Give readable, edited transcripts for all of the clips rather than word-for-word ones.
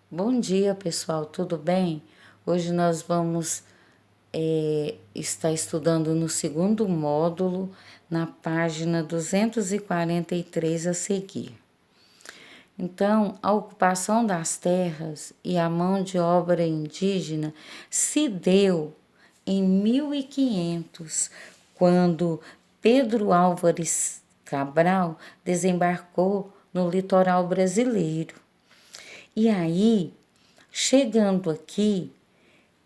Bom dia, pessoal, tudo bem? Hoje nós vamos estar estudando no segundo módulo, na página 243 a seguir. Então, a ocupação das terras e a mão de obra indígena se deu em 1500, quando Pedro Álvares Cabral desembarcou no litoral brasileiro. E aí, chegando aqui,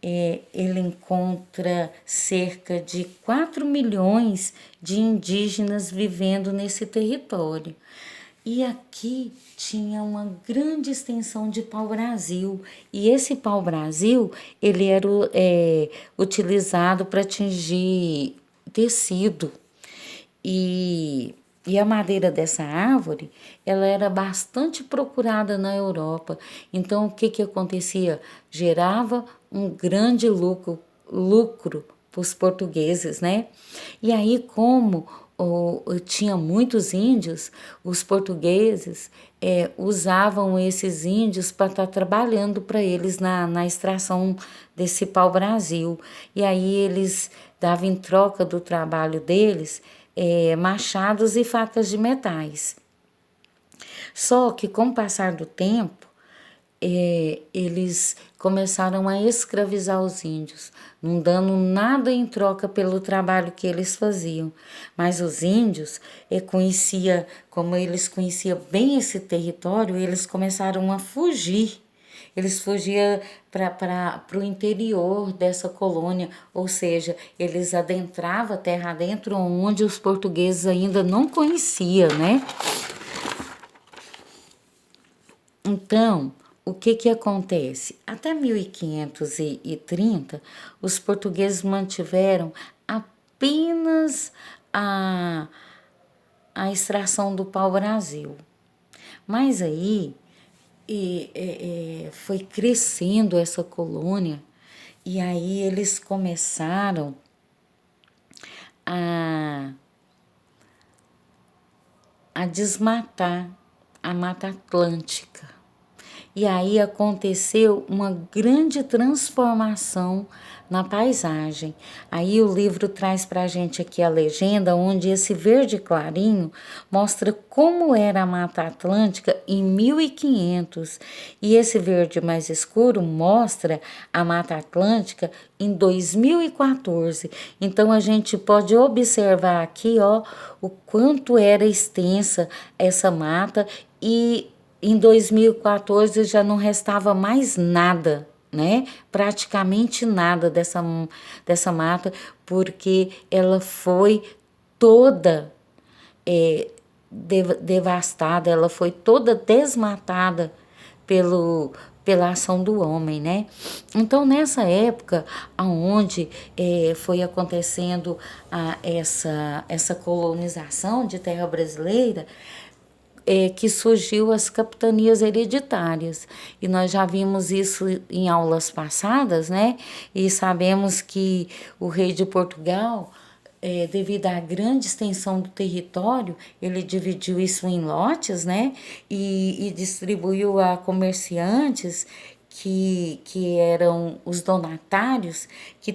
ele encontra cerca de 4 milhões de indígenas vivendo nesse território. E aqui tinha uma grande extensão de pau-brasil. E esse pau-brasil, ele era utilizado para tingir tecido. E a madeira dessa árvore, ela era bastante procurada na Europa. Então, o que que acontecia? Gerava um grande lucro para os portugueses, né? E aí, como tinha muitos índios, os portugueses usavam esses índios para estar trabalhando para eles na extração desse pau-brasil. E aí eles davam em troca do trabalho deles machados e facas de metais. Só que com o passar do tempo, eles começaram a escravizar os índios, não dando nada em troca pelo trabalho que eles faziam. Mas os índios, como eles conheciam bem esse território, eles começaram a fugir. Eles fugiam para o interior dessa colônia, ou seja, eles adentravam a terra adentro, onde os portugueses ainda não conheciam, né? Então, o que que acontece? Até 1530, os portugueses mantiveram apenas a, a extração do pau-brasil. Mas aí foi crescendo essa colônia e aí eles começaram a, a desmatar a Mata Atlântica. E aí aconteceu uma grande transformação na paisagem. Aí o livro traz para a gente aqui a legenda, onde esse verde clarinho mostra como era a Mata Atlântica em 1500. E esse verde mais escuro mostra a Mata Atlântica em 2014. Então a gente pode observar aqui, ó, o quanto era extensa essa mata e em 2014 já não restava mais nada, né? Praticamente nada dessa mata, porque ela foi toda devastada, ela foi toda desmatada pela ação do homem, né? Então, nessa época, aonde foi acontecendo essa colonização de terra brasileira, que surgiu as capitanias hereditárias. E nós já vimos isso em aulas passadas, né? E sabemos que o rei de Portugal, devido à grande extensão do território, ele dividiu isso em lotes, né? E distribuiu a comerciantes que eram os donatários, que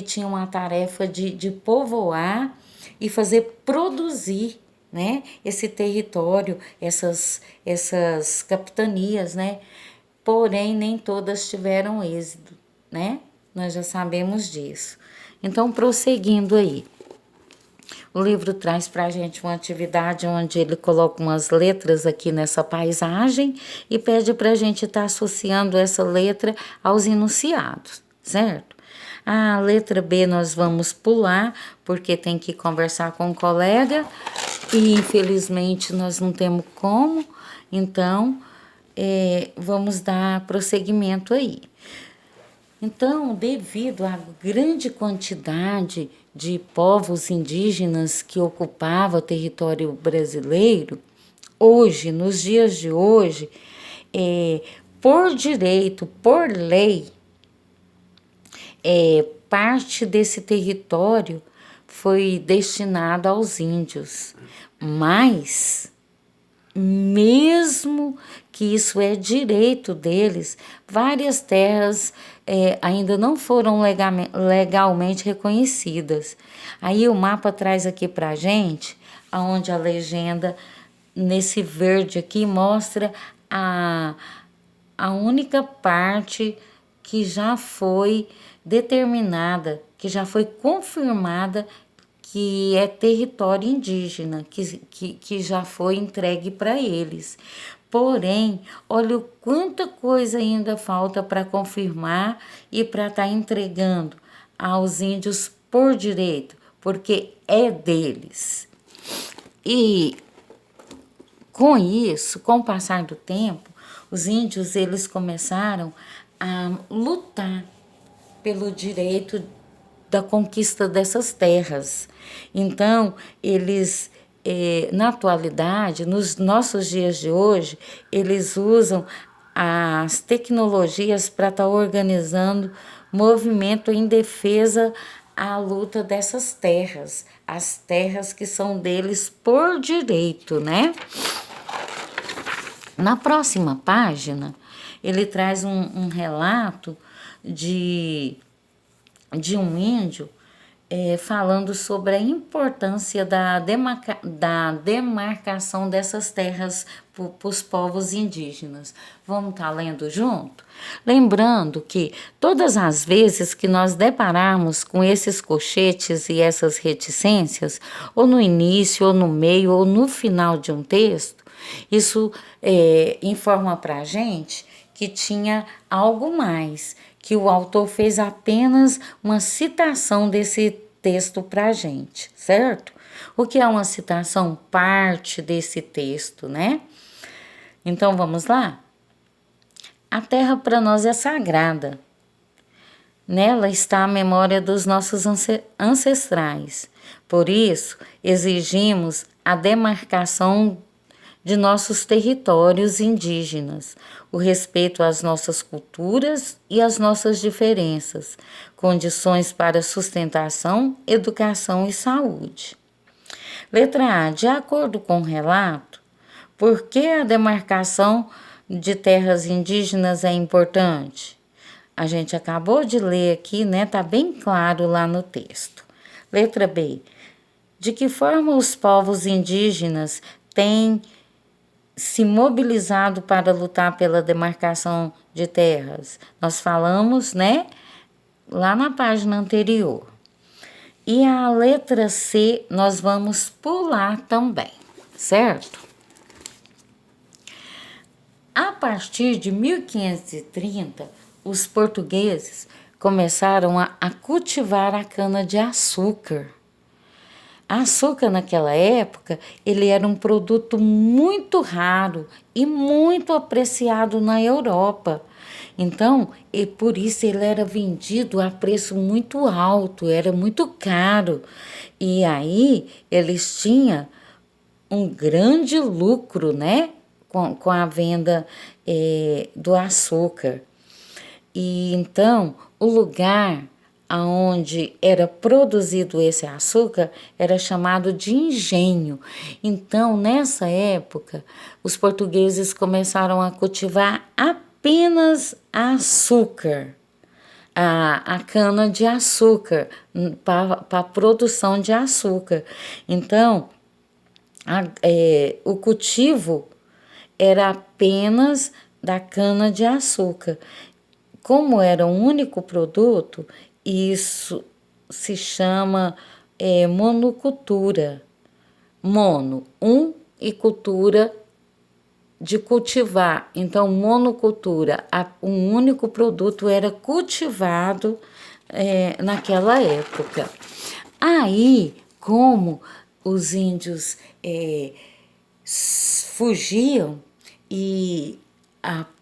tinham a tarefa de povoar e fazer produzir, né, esse território, essas capitanias, né? Porém, nem todas tiveram êxito, né? Nós já sabemos disso. Então, prosseguindo aí. O livro traz para a gente uma atividade onde ele coloca umas letras aqui nessa paisagem e pede para a gente estar associando essa letra aos enunciados, certo? A letra B nós vamos pular, porque tem que conversar com o colega e infelizmente nós não temos como, então vamos dar prosseguimento aí. Então, devido à grande quantidade de povos indígenas que ocupava o território brasileiro, hoje, nos dias de hoje, por direito, por lei, parte desse território foi destinado aos índios, mas mesmo que isso é direito deles, várias terras ainda não foram legalmente reconhecidas. Aí o mapa traz aqui para a gente, onde a legenda, nesse verde aqui, mostra a única parte que já foi determinada, que já foi confirmada que é território indígena, que já foi entregue para eles. Porém, olha o quanta coisa ainda falta para confirmar e para estar entregando aos índios por direito, porque é deles. E com isso, com o passar do tempo, os índios eles começaram a lutar pelo direito da conquista dessas terras. Então, eles, na atualidade, nos nossos dias de hoje, eles usam as tecnologias para estar organizando movimento em defesa à luta dessas terras, as terras que são deles por direito, né? Na próxima página, ele traz um relato de um índio falando sobre a importância da demarcação dessas terras para os povos indígenas. Vamos estar lendo junto? Lembrando que todas as vezes que nós depararmos com esses colchetes e essas reticências, ou no início, ou no meio, ou no final de um texto, isso informa para a gente que tinha algo mais, que o autor fez apenas uma citação desse texto para a gente, certo? O que é uma citação? Parte desse texto, né? Então vamos lá? A terra para nós é sagrada. Nela está a memória dos nossos ancestrais. Por isso, exigimos a demarcação de nossos territórios indígenas, o respeito às nossas culturas e às nossas diferenças, condições para sustentação, educação e saúde. Letra A. De acordo com o relato, por que a demarcação de terras indígenas é importante? A gente acabou de ler aqui, né? Tá bem claro lá no texto. Letra B. De que forma os povos indígenas têm se mobilizado para lutar pela demarcação de terras? Nós falamos, né, lá na página anterior. E a letra C nós vamos pular também, certo? A partir de 1530, os portugueses começaram a cultivar a cana-de-açúcar. Açúcar naquela época, ele era um produto muito raro e muito apreciado na Europa. Então, e por isso ele era vendido a preço muito alto, era muito caro. E aí eles tinham um grande lucro, né, com a venda do açúcar. E então, o lugar aonde era produzido esse açúcar era chamado de engenho. Então, nessa época, os portugueses começaram a cultivar apenas açúcar, a cana de açúcar, para a produção de açúcar. Então, o cultivo era apenas da cana de açúcar. Como era um único produto, isso se chama monocultura. Mono, e cultura, de cultivar. Então, monocultura, um único produto era cultivado naquela época. Aí, como os índios fugiam e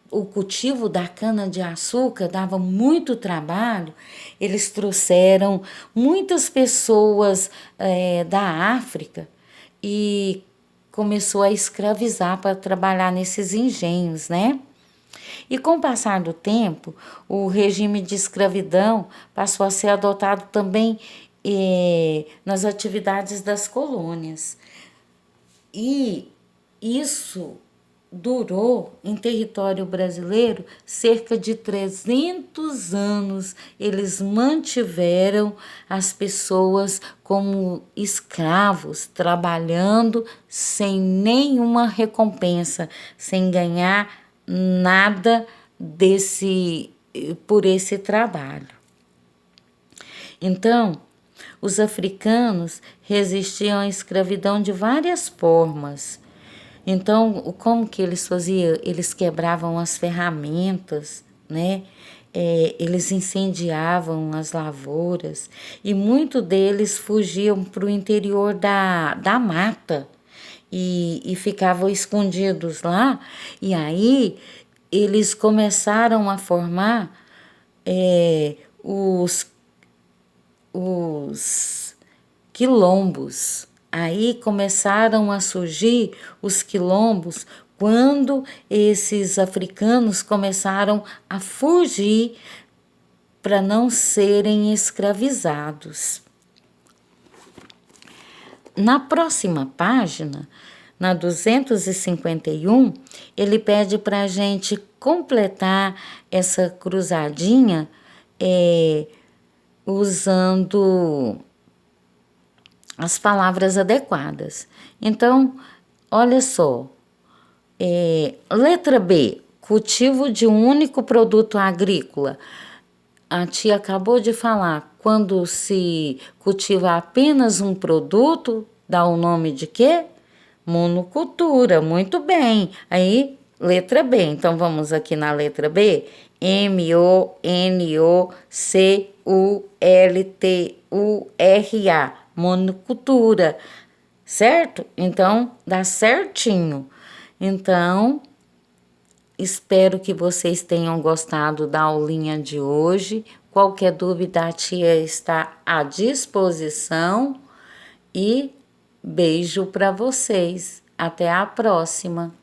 o cultivo da cana-de-açúcar dava muito trabalho, eles trouxeram muitas pessoas da África e começou a escravizar para trabalhar nesses engenhos, né? E com o passar do tempo, o regime de escravidão passou a ser adotado também nas atividades das colônias. E isso durou em território brasileiro cerca de 300 anos. Eles mantiveram as pessoas como escravos, trabalhando sem nenhuma recompensa, sem ganhar nada por esse trabalho. Então, os africanos resistiam à escravidão de várias formas. Então, como que eles faziam? Eles quebravam as ferramentas, né? Eles incendiavam as lavouras e muitos deles fugiam para o interior da mata e ficavam escondidos lá. E aí eles começaram a formar os quilombos. Aí começaram a surgir os quilombos quando esses africanos começaram a fugir para não serem escravizados. Na próxima página, na 251, ele pede para a gente completar essa cruzadinha usando as palavras adequadas. Então, olha só, letra B, cultivo de um único produto agrícola. A tia acabou de falar, quando se cultiva apenas um produto, dá o nome de quê? Monocultura, muito bem. Aí, letra B. Então, vamos aqui na letra B. monocultura, monocultura, certo? Então, dá certinho. Então, espero que vocês tenham gostado da aulinha de hoje. Qualquer dúvida, a tia está à disposição. E beijo para vocês. Até a próxima.